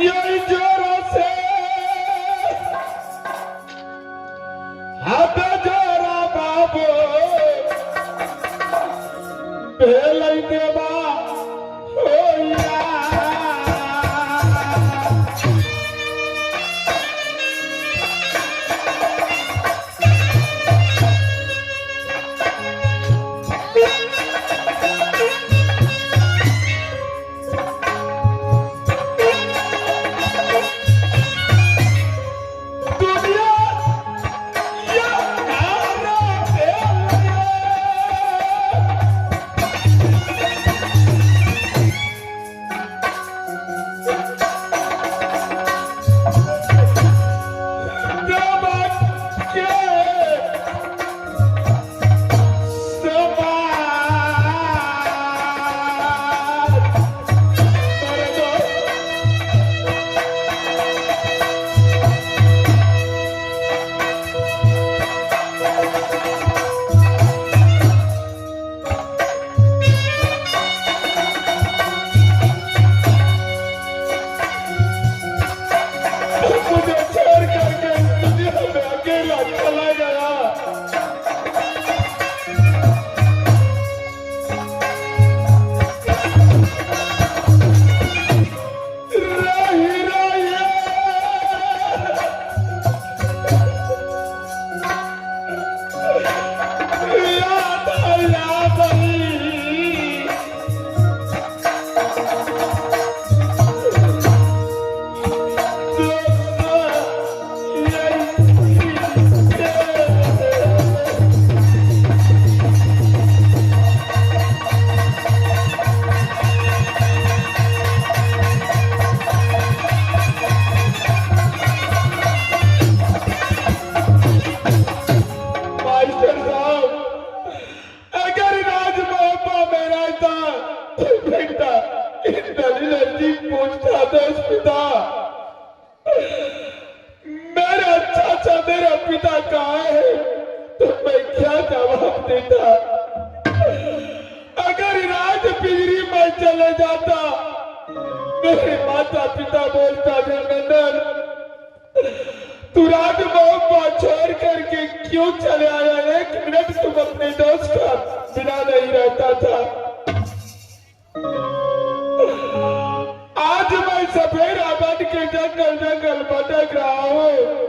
यही जोरों से हाथ जोरा बाबू पहले देवा होया मेरा चाचा मेरा पिता कहाँ है तो मैं क्या जवाब देता। अगर राज पिंजरी में चले जाता मेरे माता पिता बोलता नंदन तू राजमहल को छोड़ करके क्यों चले आया, एक मिनट तुम अपने दोस्त का बिना नहीं रहता था। आज मैं सफेरा बन के जंगल जंगल भटक रहा हूं।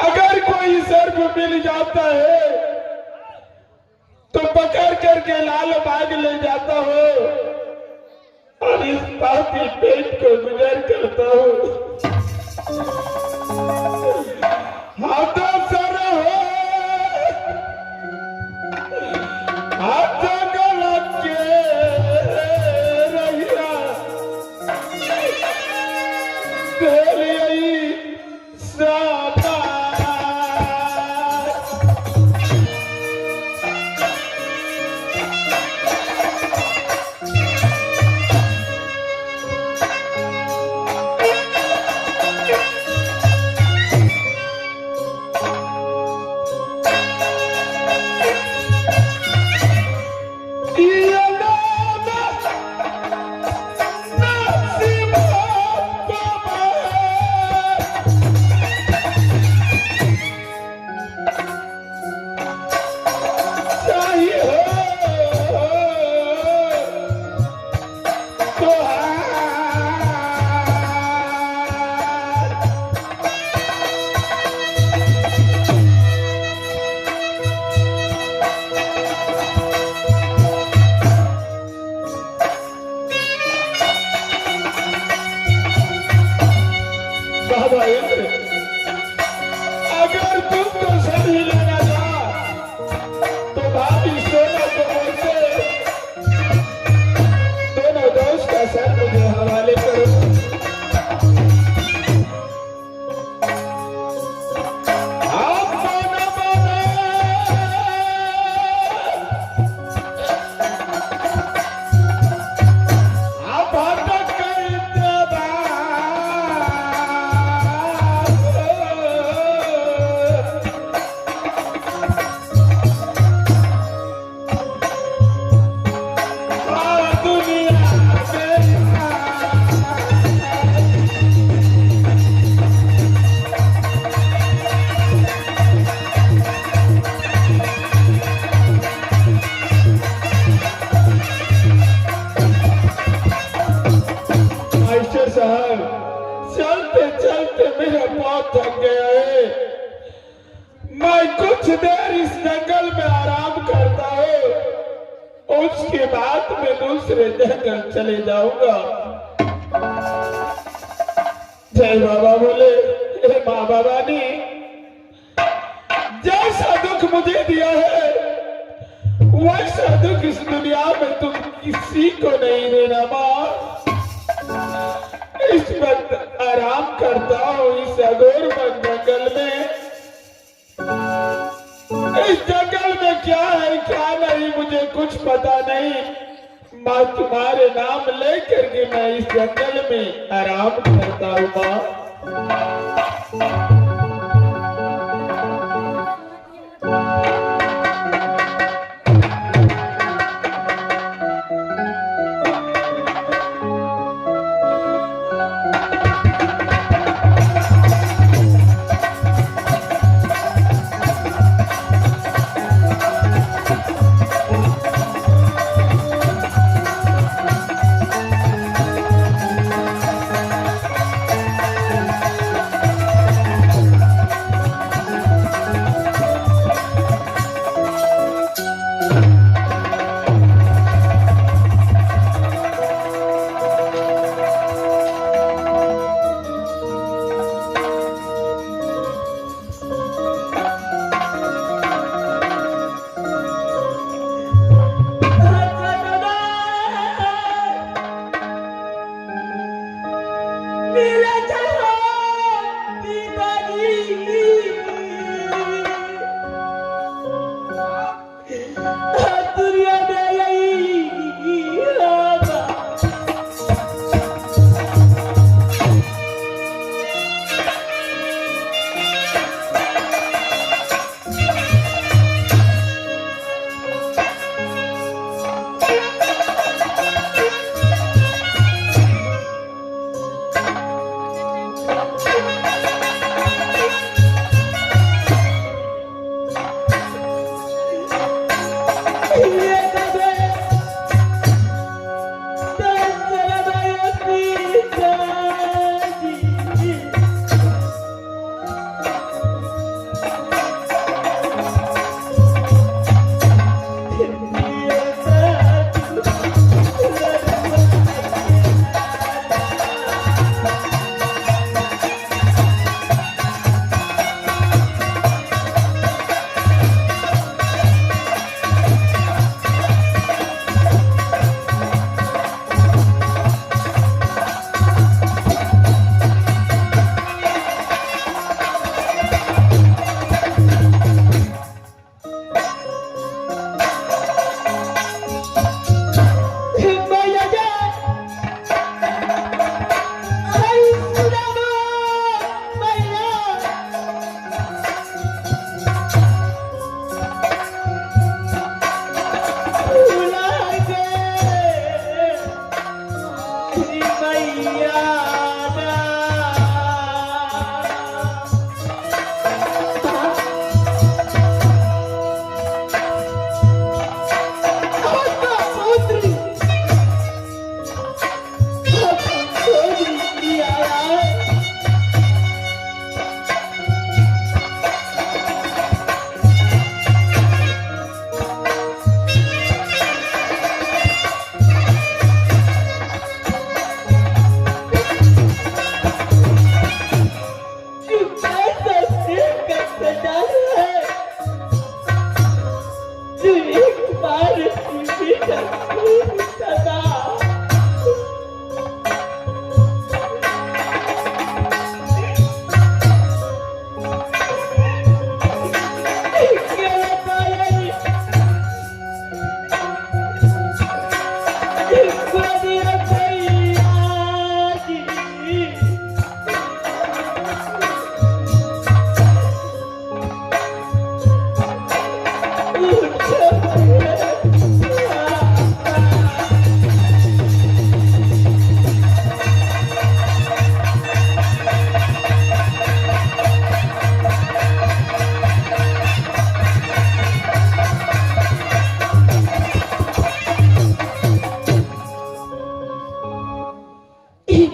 अगर कोई सर्प मिल जाता है तो पकड़ करके लाल बाग ले जाता हूं और इस पापी पेट को गुजर करता हूं। हाथों सर हो हाथों गलत के रहिया तेरी सादा अगर तुम तो सही लेना जा तो भाभी सोना को बोलते दोनों दोस्त का सर मुझे हवाले करो। आप माना माना आप भटक गए चलते मेरा पाँव थक गया है। मैं कुछ देर इस जंगल में आराम करता हूँ, उसके बाद मैं दूसरे जंगल चले जाऊंगा। जय बाबा बोले, हे माँ बाबा ने जैसा दुख मुझे दिया है वैसा दुख इस दुनिया में तुम किसी को नहीं देना माँ। इस वक्त आराम करता हूँ इस अघोर जंगल में। इस जंगल में क्या है क्या नहीं मुझे कुछ पता नहीं। माँ तुम्हारे नाम लेकर के मैं इस जंगल में आराम करता हूँ माँ।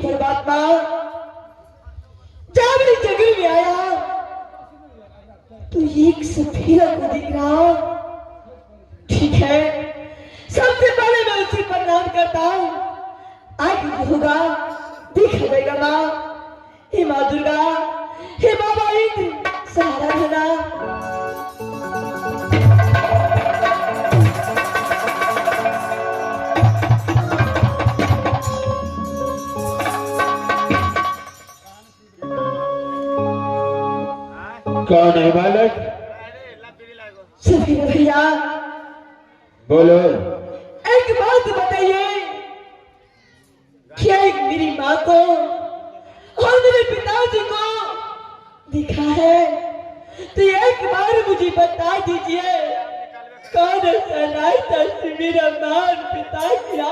परमात्मा जब कुछ होगा देखा जाएगा माँ। हे माँ दुर्गा, हे बाबा इंद्र, सहारा देना। कौन है बालक? सफीरा भैया। बोलो। एक बात बताइए, क्या एक मेरी माँ को और मेरे पिताजी को दिखा है? तो एक बार मुझे बता दीजिए, कौन ऐसा लायता से मेरा माँ और पिता किया?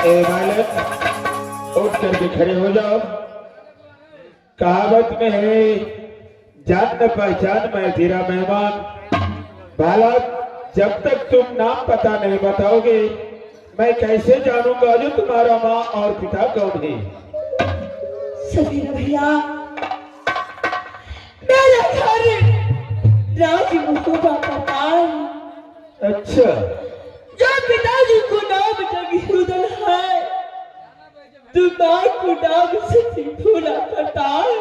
ए बालक, उठ करके खड़े हो जाओ। कहावत में है, जान न पहचान मैं तेरा मेहमान। बालक, जब तक तुम नाम पता नहीं बताओगे, मैं कैसे जानूंगा जो तुम्हारा माँ और पिता कौन है? सफीरा भैया, मेरा घर राजमहल पता है। अच्छा। जो पिताजी को नाम जगीरुद्दीन है, तो माँ को नाम से भूला पता है।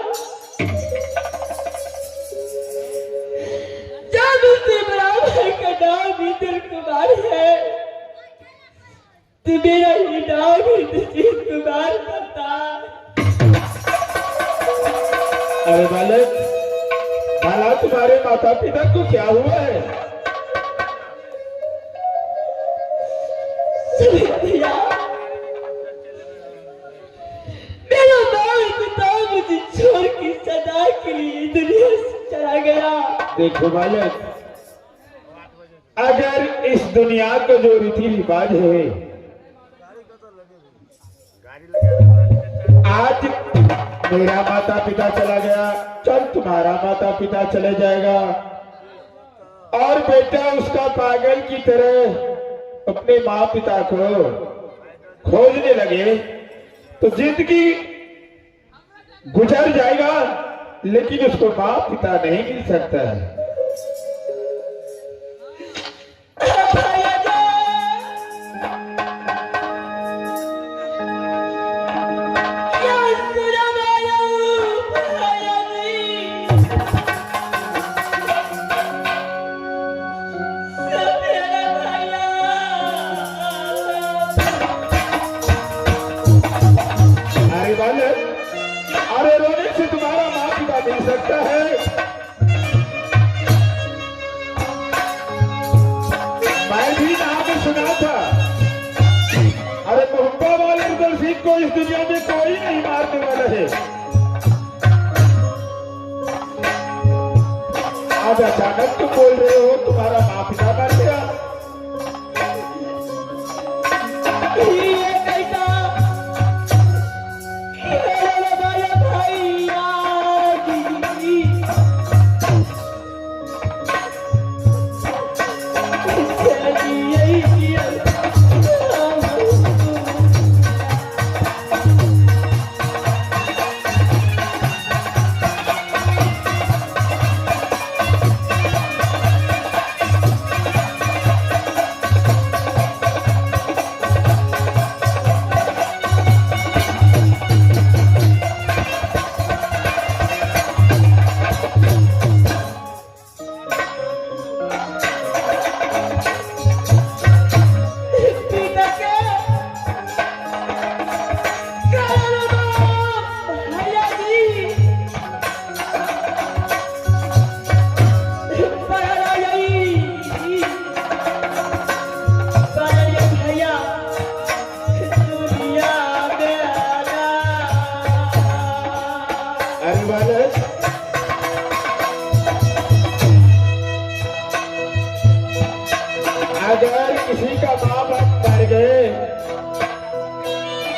जब उससे बड़ा भाई का नाम इंद्र कुमार है, तो मेरा ये नाम इंद्रजीत कुमार पता। अरे बालक, बाला तुम्हारे माता पिता को क्या हुआ है? भैया, मेरा माँ पिता मुझे छोड़ के सदा के लिए दुनिया से चला गया। देखो बालक, अगर इस दुनिया का जो रीति रिवाज है, आज मेरा माता पिता चला गया, कल तुम्हारा माता पिता चले जाएगा, और बेटा उसका पागल की तरह अपने माँ पिता को खोजने लगे, तो जिंदगी गुजर जाएगा, लेकिन उसको माँ पिता नहीं मिल सकता है। अरे रोने से तुम्हारा माँ पिता मिल सकता है? मैं भी नाम सुना था। अरे मोहब्बा वाले सिंह को इस दुनिया में कोई नहीं मारने वाला है। आज अचानक तुम बोल रहे हो तुम्हारा माँ पिता मर गया। अगर किसी का माँ बाप मर गए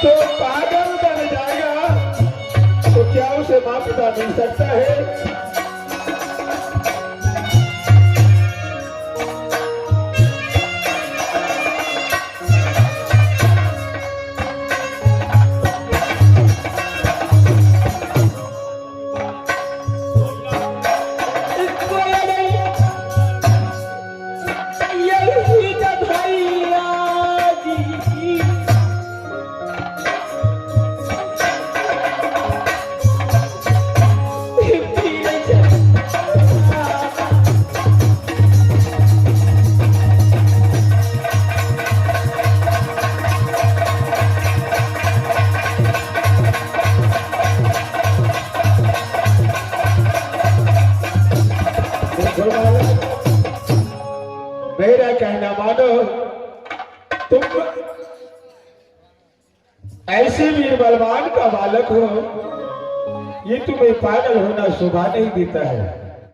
तो पागल बन जाएगा, तो क्या उसे माँ पिता मिल सकता है? ऐसे वीर बलवान का बालक हो, ये तुम्हें पागल होना शोभा नहीं देता है।